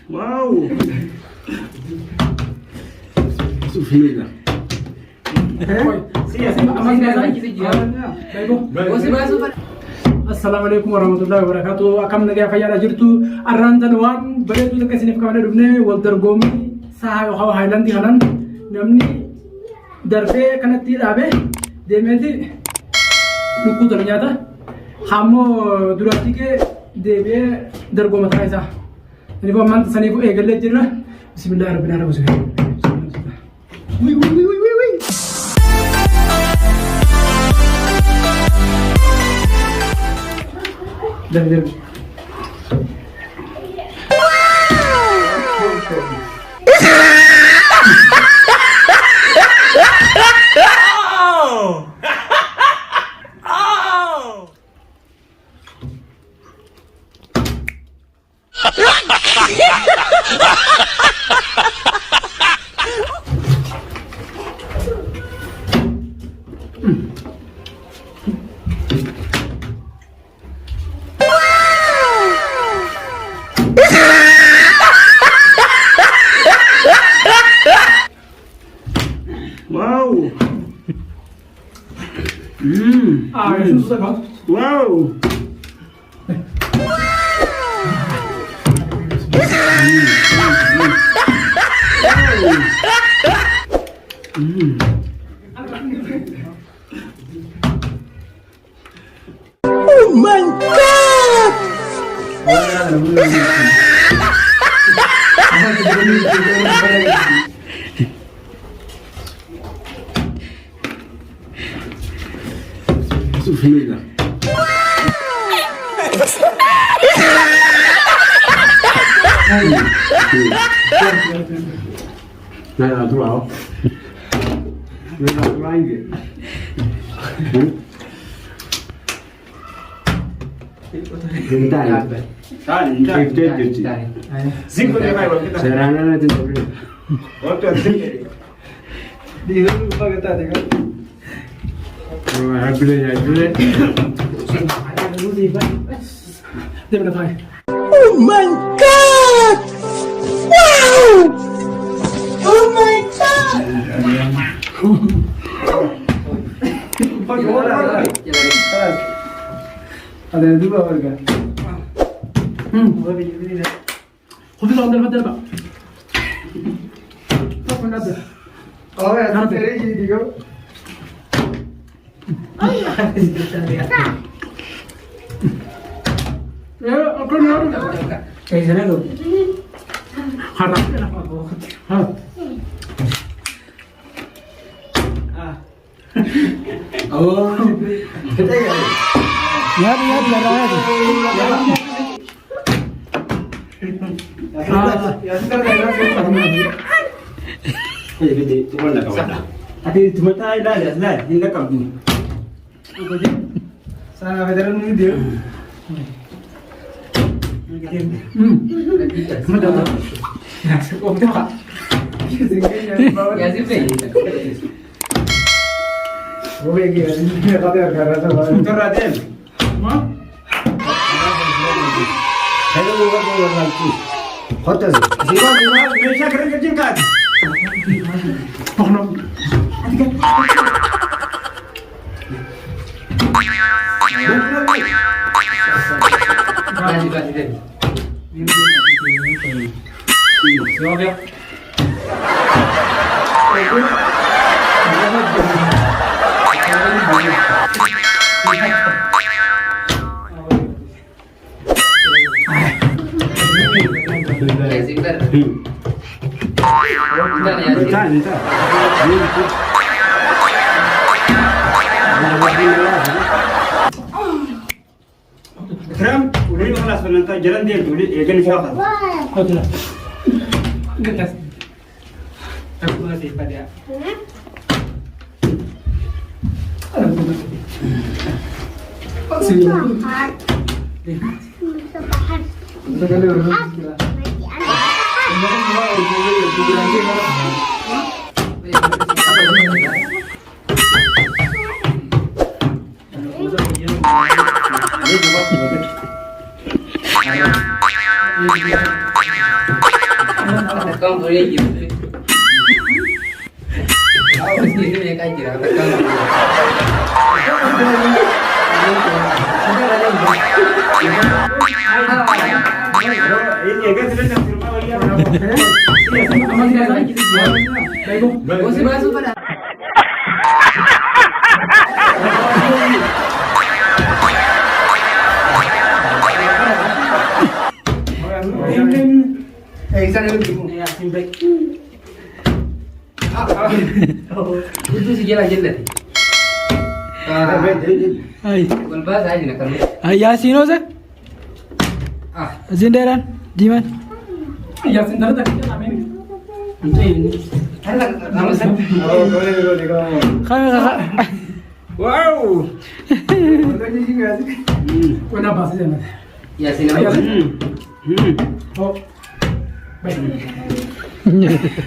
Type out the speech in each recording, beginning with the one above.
Wow. Sufila. Assalamualaikum warahmatullahi wabarakatuh. Akam Nageyaan fayyaadhaa jirtu. Arraantan waan bareedu akka isiniif qabannee dhufne Walldorrgomii saha yookaan Haayilaandii kanan namni darbee kanatti dhaabee deemeeti lukkuu tole nyaata. Hammoo duratti kee deebi'ee dargoma ta'a isaa. Saniifuu ammaan saniifuu eegallee jirra. Bismillaahi rabbil aalamiin. Wii wii wii wii wii. Dari. Wow. Itu susah banget. Wow. Oh my God! Sufila. Này là thu bảo. Này là thu anh kìa. Hiện tại cái tết điều trị. Zing ko na kayo kita. Serana natin to. Oto zing. Di ko pa kita teka. Happy Oh my God! Wow! Oh my God! Ada dua warga. Khudi lo andal madal ba. Apa nada? Oh ya, nanti ini digo. Ya, aku nak. Kayak sana lo. Harap. Ha. Oh. Kita ya. Ya, ya sekarang Jadi cuma nak kawan. Ati cuma tahu dah, ini nak kau ni. Sana veteran ni dia. Macam mana? Kau macam apa? Ya sih play. वो एक ही है जिसमें खाते हैं घर आता है कर रहे हैं हाँ हेलो लोगों को लाइक होता है जीवन हमेशा करेंगे जिनका पकड़ो Sekarang udah ini kelas penonton jalan dia dulu, ya kan siapa? Oh tidak, enggak. Aku masih pada. Sekali orang gila. Ini Tekan boleh gitu. Aku sendiri mereka kira tekan. Ini kan sudah sampai rumah lagi. Masih masuk pada. Sana dulu. Itu sih jalan-jalan. Ay. Bukan bahasa aja nak kamu. Ay, Yasin o sa? Zinderan, Diman. Yasin darah tak kita amin. Untuk ini. Ada nama saya. Oh, boleh. Kami kakak. Wow. Kau nak bahasa mana? Ya sini apa? Oh, baik.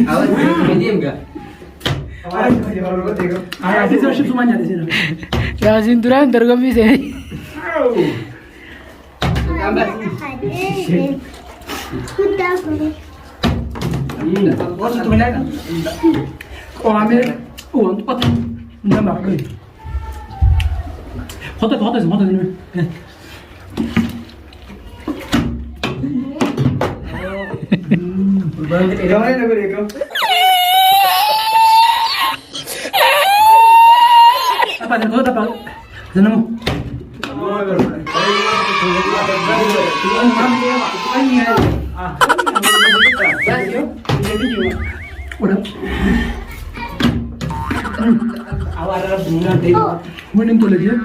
Awak medium enggak? Yasin saya semuanya di sini. Yasin turan tergomis eh. Tambah. Bos tu mana? Oh, ambil. Oh, untuk apa? Nama apa? Hotel ini. Apa ni? Kau dapat? Senang. Udah. Awak ada bunga deh. Mana tu lagi? Oh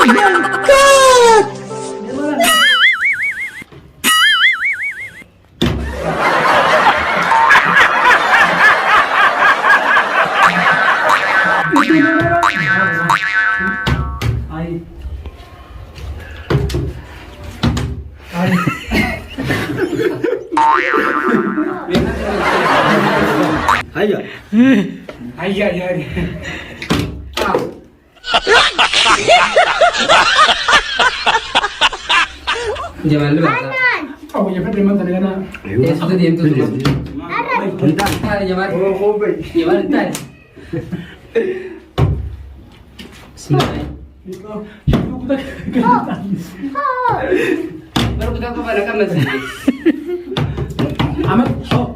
my god! Ayah. Jangan dulu. Oh, ya kan memang tadi kan. Ya sudah diam tu semua. Jangan. Oh, baik. Jangan entar. Bismillah. Baru kita kepada kamu sih. Amat. Oh.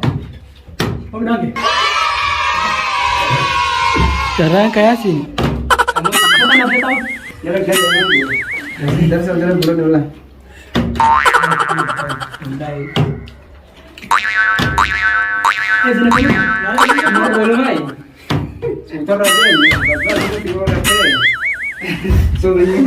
Oh, lagi. Jarang kayak Yasin. Kamu Apa nak saya tahu? Jalan dulu lah. mau belum lagi? Entar aja, bapak itu tiga orang teh. So ini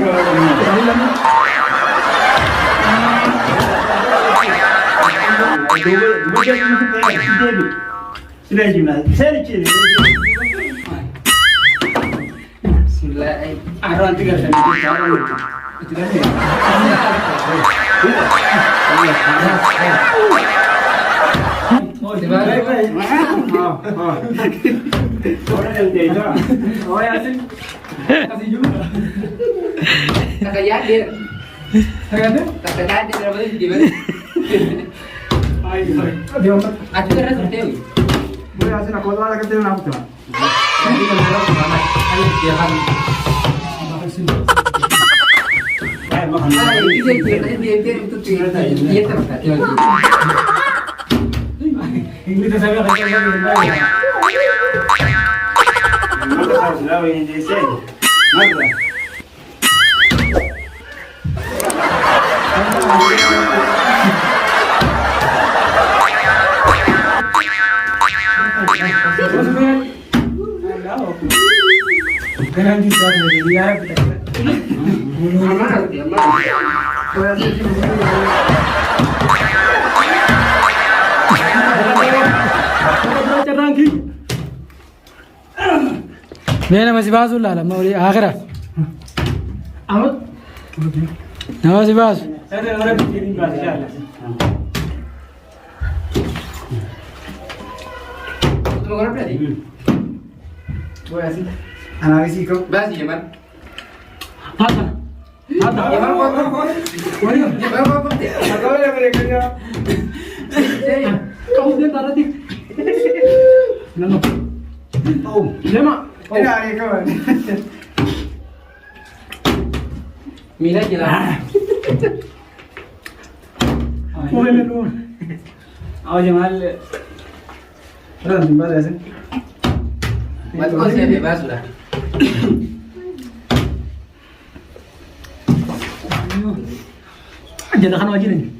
Oh ya sih. Kasih juga. Kakak yakin? Saya ada. Kakak yakin berapa sih gimana? Dia orang. Aku kan rasa tahu. boleh hasil aku lah kita nak apa? Tapi kalau Muhammad, ayo dia kan. Makan. Dia itu dia terus. Ini tu saya akan cakap. Kita harus lawan ini desa. Mana? Jangan dibuat dia. Amal dia amal. Nena masih basu lah, mau di akhirat. Amat. Nama masih basu. Saya ada orang bikin bahasa. Kamu orang berarti? Boleh sih. Anak isi kau. Bahas dia man. Apa? Ya mana kau? Boleh. Ya mana kau? Aku ada mereka. Kamu dia taruh di. Nano. Oh. Lema. Ini hari kawan. Mila jelas. Oh ini lu. Awak jangan. Orang jumpa dah sih. Mat kau saya bebas sudah. Jangan kan wajib ni.